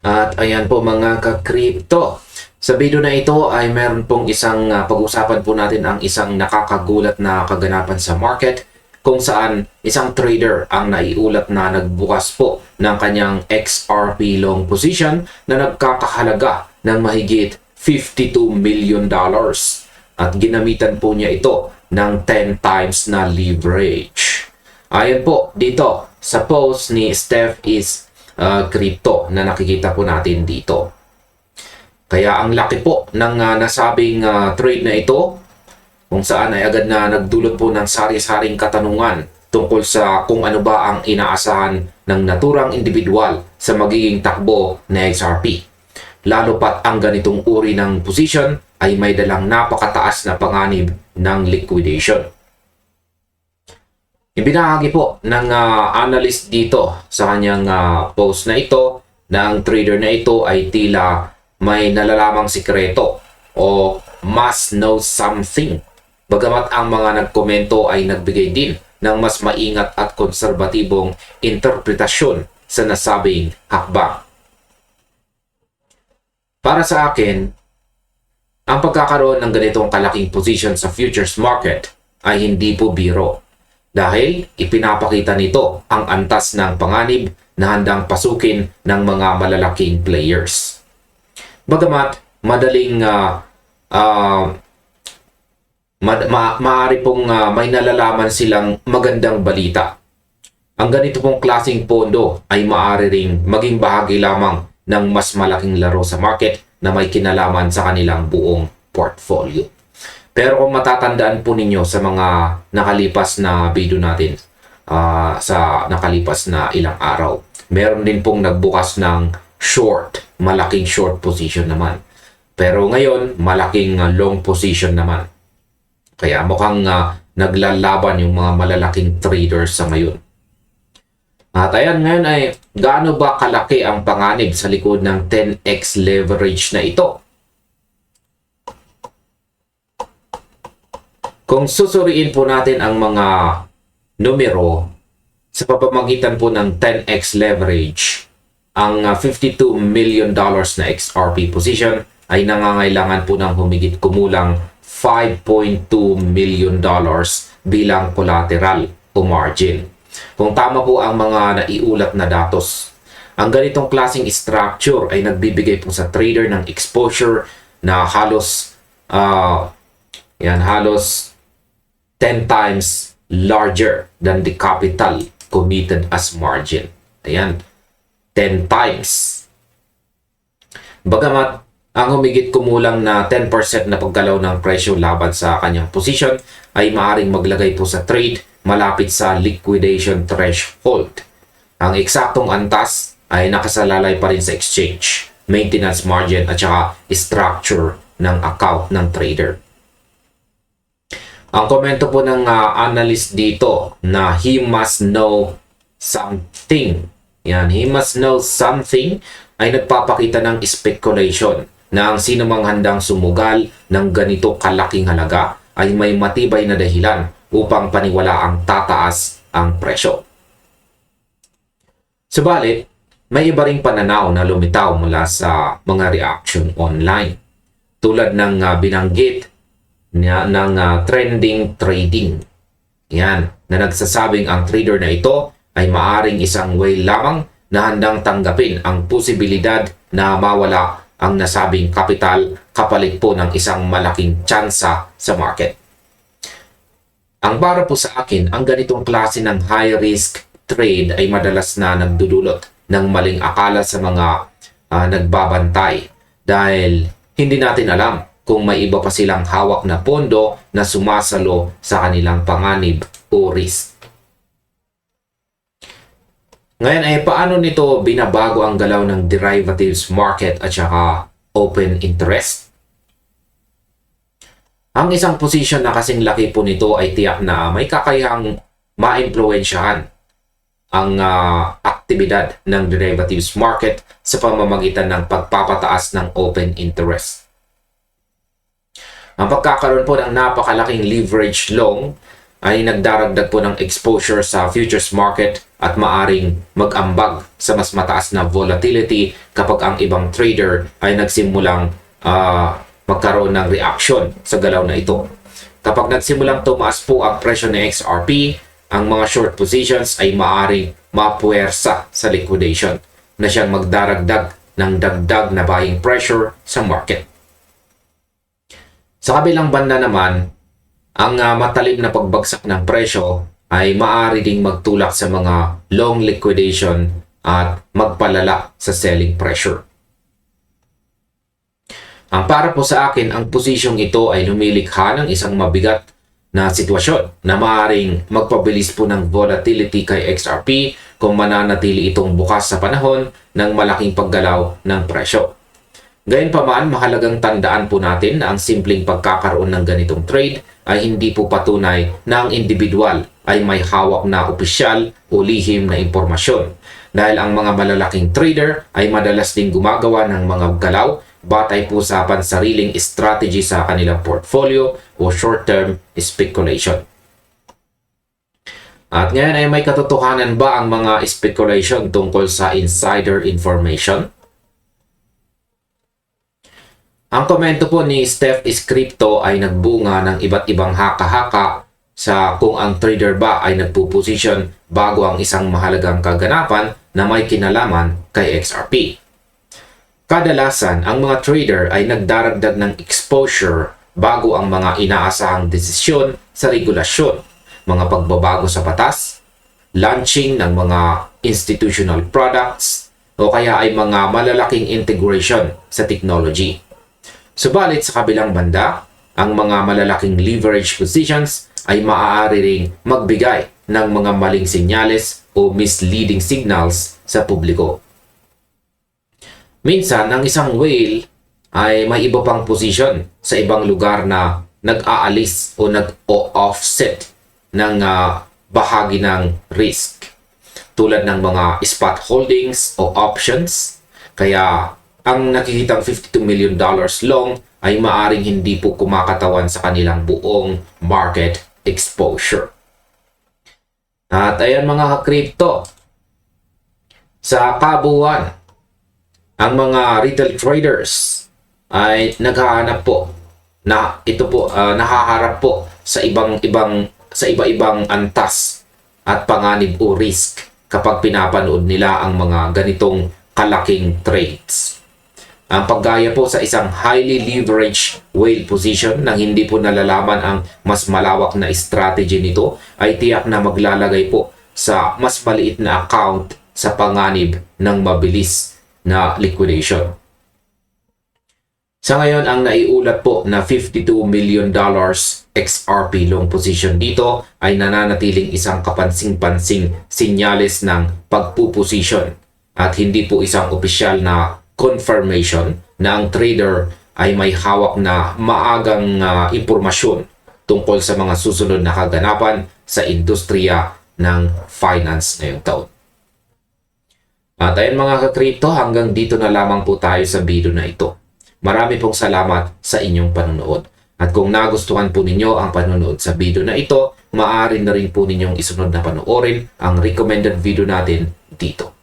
At ayan po mga ka-crypto. Sa video na ito ay meron pong isang pag-usapan po natin ang isang nakakagulat na kaganapan sa market kung saan isang trader ang naiulat na nagbukas po ng kanyang XRP long position na nagkakahalaga ng mahigit $52 million at ginamitan po niya ito ng 10 times na leverage. Ayan po dito sa post ni Steph is crypto na nakikita po natin dito. Kaya ang laki po ng nasabing trade na ito kung saan ay agad na nagdulot po ng sari-saring katanungan tungkol sa kung ano ba ang inaasahan ng naturang individual sa magiging takbo na XRP. Lalo pat ang ganitong uri ng position ay may dalang napakataas na panganib ng liquidation. Ibinahagi po ng analyst dito sa kanyang post na ito na ang trader na ito ay tila may nalalamang sikreto o must know something. Bagamat ang mga nagkomento ay nagbigay din ng mas maingat at konserbatibong interpretasyon sa nasabing hakbang. Para sa akin, ang pagkakaroon ng ganitong kalaking position sa futures market ay hindi po biro. Dahil ipinapakita nito ang antas ng panganib na handang pasukin ng mga malalaking players. Bagamat madaling maaari pong may nalalaman silang magandang balita. Ang ganito pong klaseng pondo ay maaari ring maging bahagi lamang ng mas malaking laro sa market na may kinalaman sa kanilang buong portfolio. Pero kung matatandaan po ninyo sa mga nakalipas na video natin, sa nakalipas na ilang araw, meron din pong nagbukas ng short, malaking short position naman. Pero ngayon, malaking long position naman. Kaya mukhang naglalaban yung mga malalaking traders sa ngayon. At ayan, ngayon ay gaano ba kalaki ang panganib sa likod ng 10x leverage na ito? Kung susuriin po natin ang mga numero sa pamamagitan po ng 10x leverage, ang $52 million na XRP position ay nangangailangan po ng humigit kumulang $5.2 million bilang collateral o margin. Kung tama po ang mga naiulat na datos, ang ganitong klaseng structure ay nagbibigay po sa trader ng exposure na halos 10 times larger than the capital committed as margin. Ayan, 10 times. Bagamat ang humigit kumulang na 10% na paggalaw ng presyo laban sa kanyang position ay maaaring maglagay po sa trade malapit sa liquidation threshold. Ang eksaktong antas ay nakasalalay pa rin sa exchange, maintenance margin at saka structure ng account ng trader. Ang komento po ng analyst dito na he must know something. Yan, he must know something ay nagpapakita ng speculation na ang sino mang handang sumugal ng ganito kalaking halaga ay may matibay na dahilan upang paniwalaang tataas ang presyo. Subalit, may iba ring pananaw na lumitaw mula sa mga reaction online. Tulad ng binanggit ng trending trading. Yan, na nagsasabing ang trader na ito ay maaring isang whale lamang na handang tanggapin ang posibilidad na mawala ang nasabing kapital kapalit po ng isang malaking tsansa sa market. Ang para po sa akin, ang ganitong klase ng high risk trade ay madalas na nagdudulot ng maling akala sa mga nagbabantay dahil hindi natin alam kung may iba pa silang hawak na pondo na sumasalo sa kanilang panganib o risk. Ngayon ay paano nito binabago ang galaw ng derivatives market at saka open interest? Ang isang position na kasing laki po nito ay tiyak na may kakayahang maimpluwensyahan ang aktibidad ng derivatives market sa pamamagitan ng pagpapataas ng open interest. Ang pagkakaroon po ng napakalaking leverage long ay nagdaragdag po ng exposure sa futures market at maaring mag-ambag sa mas mataas na volatility kapag ang ibang trader ay nagsimulang magkaroon ng reaction sa galaw na ito. Kapag nagsimulang tumaas po ang presyo ng XRP, ang mga short positions ay maaring mapuwersa sa liquidation na siyang magdaragdag ng dagdag na buying pressure sa market. Sa kabilang banda naman, ang matalim na pagbagsak ng presyo ay maaari ding magtulak sa mga long liquidation at magpalala sa selling pressure. Ang para po sa akin, ang posisyong ito ay lumilikha ng isang mabigat na sitwasyon na maaaring magpabilis po ng volatility kay XRP kung mananatili itong bukas sa panahon ng malaking paggalaw ng presyo. Gayunpaman, mahalagang tandaan po natin na ang simpleng pagkakaroon ng ganitong trade ay hindi po patunay na ang individual ay may hawak na opisyal o lihim na impormasyon. Dahil ang mga malalaking trader ay madalas ding gumagawa ng mga galaw batay po sa pansariling strategy sa kanilang portfolio o short-term speculation. At ngayon ay may katotohanan ba ang mga speculation tungkol sa insider information? Ang komento po ni Steph is Crypto ay nagbunga ng iba't ibang haka-haka sa kung ang trader ba ay nagpuposisyon bago ang isang mahalagang kaganapan na may kinalaman kay XRP. Kadalasan, ang mga trader ay nagdaragdag ng exposure bago ang mga inaasahang desisyon sa regulasyon, mga pagbabago sa batas, launching ng mga institutional products, o kaya ay mga malalaking integration sa technology. Subalit sa kabilang banda, ang mga malalaking leverage positions ay maaari ring magbigay ng mga maling senyales o misleading signals sa publiko. Minsan, ang isang whale ay may iba pang position sa ibang lugar na nag-aalis o nag-offset ng bahagi ng risk tulad ng mga spot holdings o options. Kaya ang nakikitang $52 million long ay maaring hindi po kumakatawan sa kanilang buong market exposure. At ayan mga ka-crypto, sa kabuuan, ang mga retail traders ay naghahanap po na ito po nakaharap po sa iba-ibang antas at panganib o risk kapag pinapanood nila ang mga ganitong kalaking trades. Ang paggaya po sa isang highly leveraged whale position nang hindi po nalalaman ang mas malawak na strategy nito ay tiyak na maglalagay po sa mas maliit na account sa panganib ng mabilis na liquidation. Sa ngayon, ang naiulat po na $52 million XRP long position dito ay nananatiling isang kapansing-pansing senyales ng pagpuposisyon at hindi po isang opisyal na confirmation na ang trader ay may hawak na maagang impormasyon tungkol sa mga susunod na kaganapan sa industriya ng finance ngayong taon. At ayun mga ka-crypto, hanggang dito na lamang po tayo sa video na ito. Marami pong salamat sa inyong panonood. At kung nagustuhan po ninyo ang panonood sa video na ito, maaari na rin po ninyong isunod na panoorin ang recommended video natin dito.